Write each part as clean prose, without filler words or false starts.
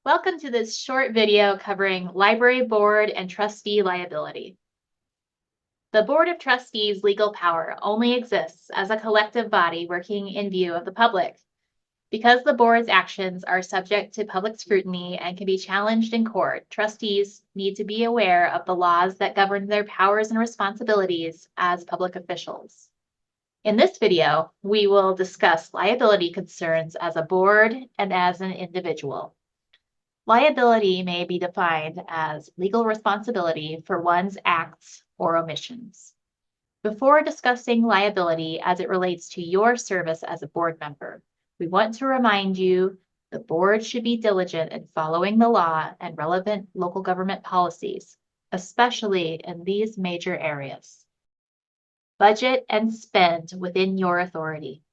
Welcome to this short video covering library board and trustee liability. The Board of Trustees' legal power only exists as a collective body working in view of the public. Because the board's actions are subject to public scrutiny and can be challenged in court, trustees need to be aware of the laws that govern their powers and responsibilities as public officials. In this video, we will discuss liability concerns as a board and as an individual. Liability may be defined as legal responsibility for one's acts or omissions. Before discussing liability as it relates to your service as a board member, we want to remind you the board should be diligent in following the law and relevant local government policies, especially in these major areas. Budget and spend within your authority.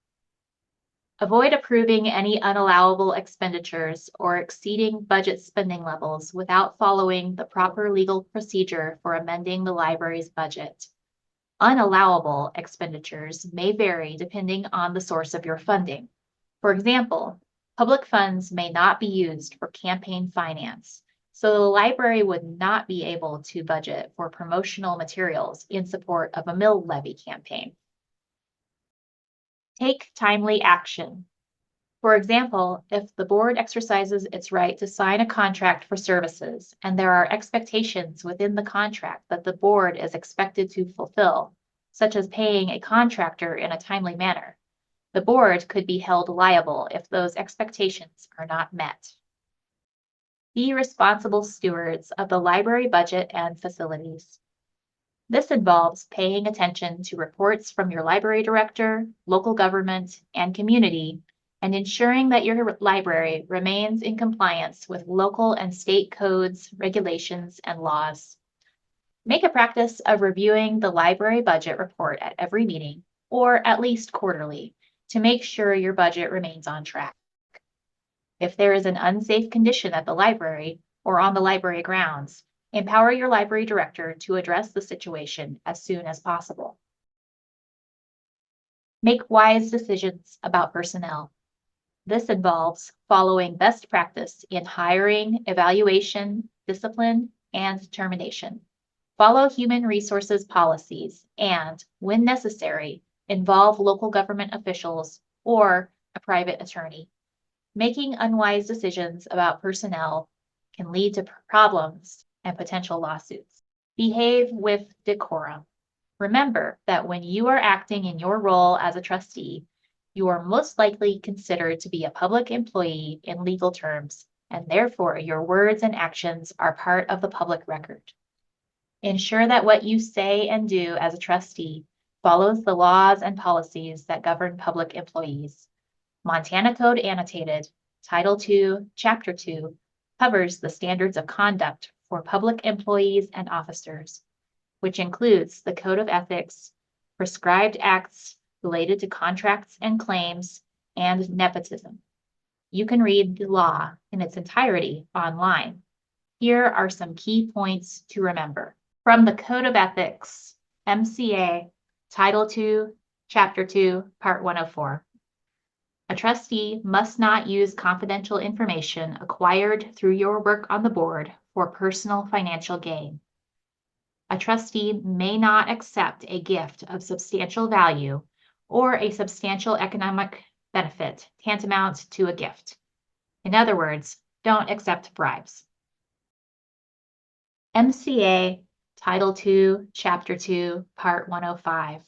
Avoid approving any unallowable expenditures or exceeding budget spending levels without following the proper legal procedure for amending the library's budget. Unallowable expenditures may vary depending on the source of your funding. For example, public funds may not be used for campaign finance, so the library would not be able to budget for promotional materials in support of a mill levy campaign. Take timely action. For example, if the board exercises its right to sign a contract for services and there are expectations within the contract that the board is expected to fulfill, such as paying a contractor in a timely manner, the board could be held liable if those expectations are not met. Be responsible stewards of the library budget and facilities. This involves paying attention to reports from your library director, local government, and community, and ensuring that your library remains in compliance with local and state codes, regulations, and laws. Make a practice of reviewing the library budget report at every meeting, or at least quarterly, to make sure your budget remains on track. If there is an unsafe condition at the library or on the library grounds, empower your library director to address the situation as soon as possible. Make wise decisions about personnel. This involves following best practice in hiring, evaluation, discipline, and termination. Follow human resources policies and, when necessary, involve local government officials or a private attorney. Making unwise decisions about personnel can lead to problems and potential lawsuits. Behave with decorum. Remember that when you are acting in your role as a trustee, you are most likely considered to be a public employee in legal terms, and therefore your words and actions are part of the public record. Ensure that what you say and do as a trustee follows the laws and policies that govern public employees. Montana Code Annotated, Title II, Chapter 2, covers the standards of conduct for public employees and officers, which includes the Code of Ethics, prescribed acts related to contracts and claims, and nepotism. You can read the law in its entirety online. Here are some key points to remember. From the Code of Ethics, MCA, Title II, Chapter 2, Part 104. A trustee must not use confidential information acquired through your work on the board for personal financial gain. A trustee may not accept a gift of substantial value or a substantial economic benefit tantamount to a gift. In other words, don't accept bribes. MCA, Title II, Chapter 2, Part 105.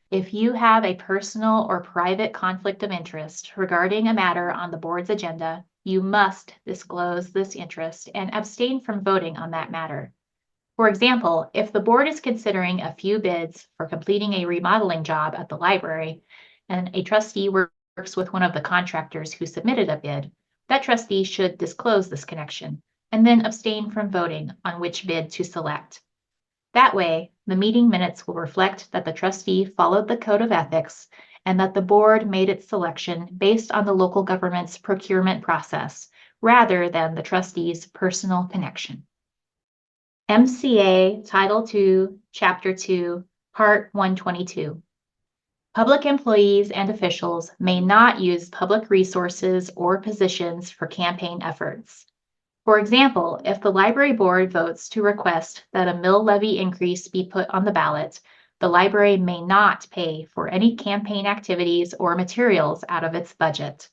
If you have a personal or private conflict of interest regarding a matter on the board's agenda, you must disclose this interest and abstain from voting on that matter. For example, if the board is considering a few bids for completing a remodeling job at the library, and a trustee works with one of the contractors who submitted a bid, that trustee should disclose this connection and then abstain from voting on which bid to select. That way, the meeting minutes will reflect that the trustee followed the Code of Ethics and that the board made its selection based on the local government's procurement process, rather than the trustee's personal connection. MCA, Title II, Chapter 2, Part 122. Public employees and officials may not use public resources or positions for campaign efforts. For example, if the library board votes to request that a mill levy increase be put on the ballot, the library may not pay for any campaign activities or materials out of its budget.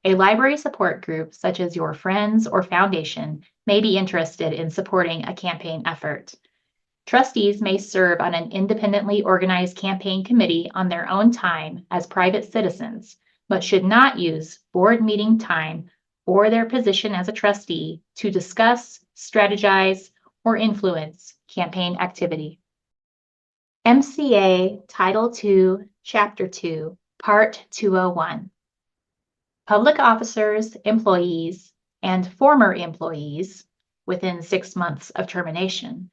A library support group, such as your friends or foundation, may be interested in supporting a campaign effort. Trustees may serve on an independently organized campaign committee on their own time as private citizens, but should not use board meeting time or their position as a trustee to discuss, strategize, or influence campaign activity. MCA Title II, Chapter 2, Part 201. Public officers, employees, and former employees within 6 months of termination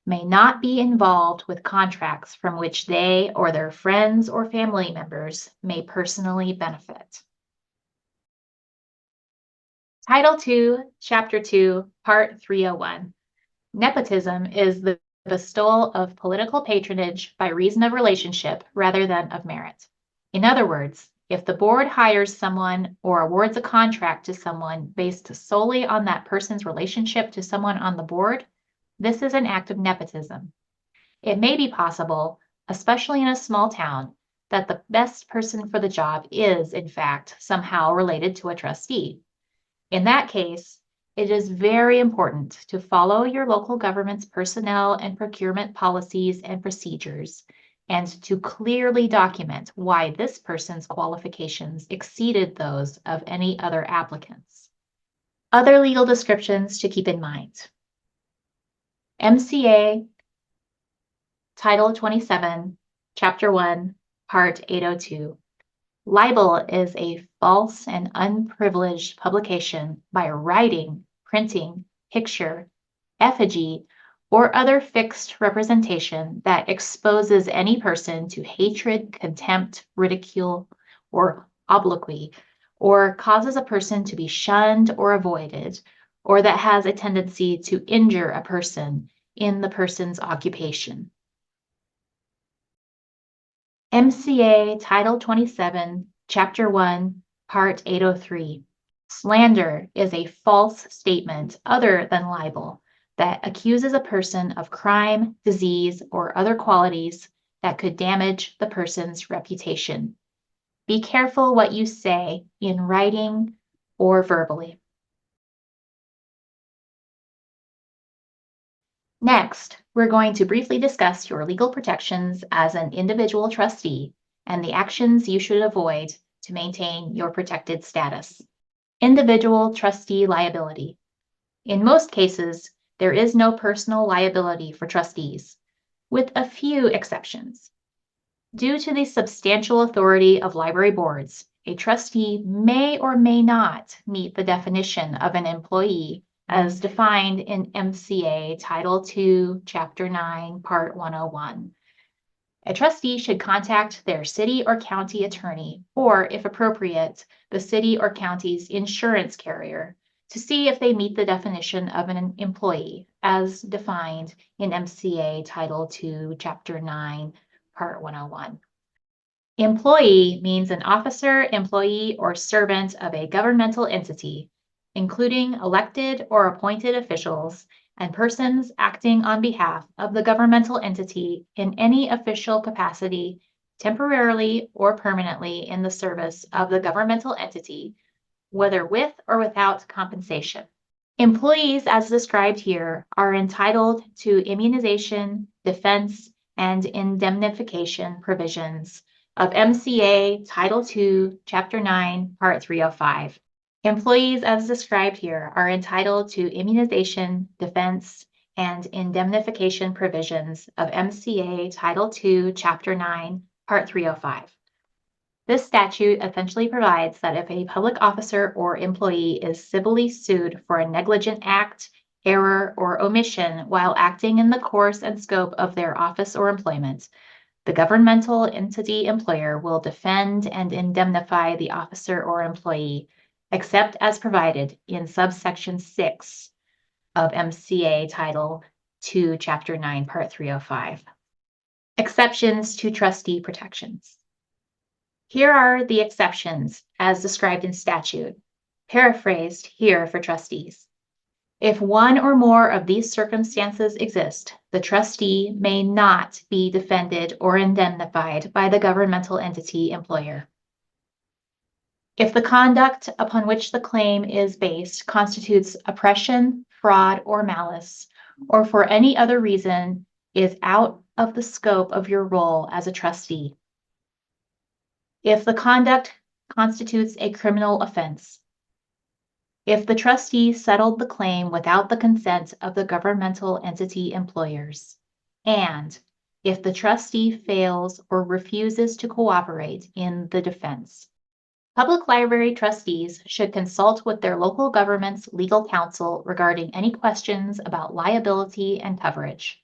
may not be involved with contracts from which they or their friends or family members may personally benefit. Title II, Chapter 2, Part 301. Nepotism is the bestowal of political patronage by reason of relationship rather than of merit. In other words, if the board hires someone or awards a contract to someone based solely on that person's relationship to someone on the board, this is an act of nepotism. It may be possible, especially in a small town, that the best person for the job is, in fact, somehow related to a trustee. In that case, it is very important to follow your local government's personnel and procurement policies and procedures, and to clearly document why this person's qualifications exceeded those of any other applicants. Other legal descriptions to keep in mind. MCA Title 27, Chapter 1, Part 802. Libel is a false and unprivileged publication by writing, printing, picture, effigy, or other fixed representation that exposes any person to hatred, contempt, ridicule, or obloquy, or causes a person to be shunned or avoided, or that has a tendency to injure a person in the person's occupation. MCA Title 27, Chapter 1, Part 803. Slander is a false statement other than libel that accuses a person of crime, disease, or other qualities that could damage the person's reputation. Be careful what you say in writing or verbally. Next, we're going to briefly discuss your legal protections as an individual trustee and the actions you should avoid to maintain your protected status. Individual trustee liability. In most cases, there is no personal liability for trustees, with a few exceptions. Due to the substantial authority of library boards, a trustee may or may not meet the definition of an employee as defined in MCA Title II, Chapter 9, Part 101. A trustee should contact their city or county attorney, or, if appropriate, the city or county's insurance carrier, to see if they meet the definition of an employee as defined in MCA Title II, Chapter 9, Part 101. Employee means an officer, employee, or servant of a governmental entity, including elected or appointed officials and persons acting on behalf of the governmental entity in any official capacity, temporarily or permanently in the service of the governmental entity, whether with or without compensation. Employees, as described here, are entitled to immunization, defense, and indemnification provisions of MCA Title II, Chapter 9, Part 305. Employees, as described here, are entitled to immunization, defense, and indemnification provisions of MCA Title II, Chapter 9, Part 305. This statute essentially provides that if a public officer or employee is civilly sued for a negligent act, error, or omission while acting in the course and scope of their office or employment, the governmental entity employer will defend and indemnify the officer or employee, except as provided in subsection 6 of MCA Title II, Chapter 9, Part 305. Exceptions to trustee protections. Here are the exceptions as described in statute, paraphrased here for trustees. If one or more of these circumstances exist, the trustee may not be defended or indemnified by the governmental entity employer. If the conduct upon which the claim is based constitutes oppression, fraud, or malice, or for any other reason is out of the scope of your role as a trustee. If the conduct constitutes a criminal offense. If the trustee settled the claim without the consent of the governmental entity employers. And if the trustee fails or refuses to cooperate in the defense. Public library trustees should consult with their local government's legal counsel regarding any questions about liability and coverage.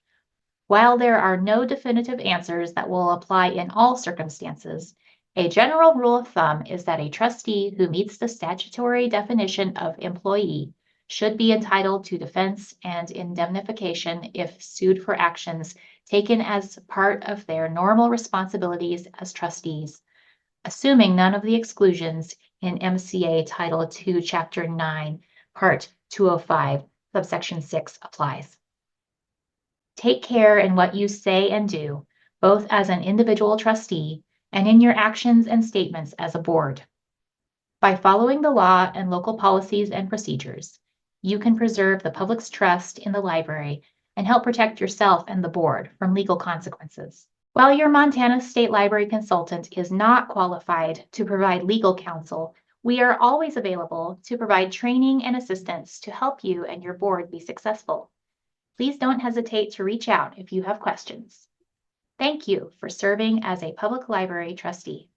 While there are no definitive answers that will apply in all circumstances, a general rule of thumb is that a trustee who meets the statutory definition of employee should be entitled to defense and indemnification if sued for actions taken as part of their normal responsibilities as trustees, assuming none of the exclusions in MCA Title II, Chapter 9, Part 205, Subsection 6 applies. Take care in what you say and do, both as an individual trustee and in your actions and statements as a board. By following the law and local policies and procedures, you can preserve the public's trust in the library and help protect yourself and the board from legal consequences. While your Montana State Library consultant is not qualified to provide legal counsel, we are always available to provide training and assistance to help you and your board be successful. Please don't hesitate to reach out if you have questions. Thank you for serving as a public library trustee.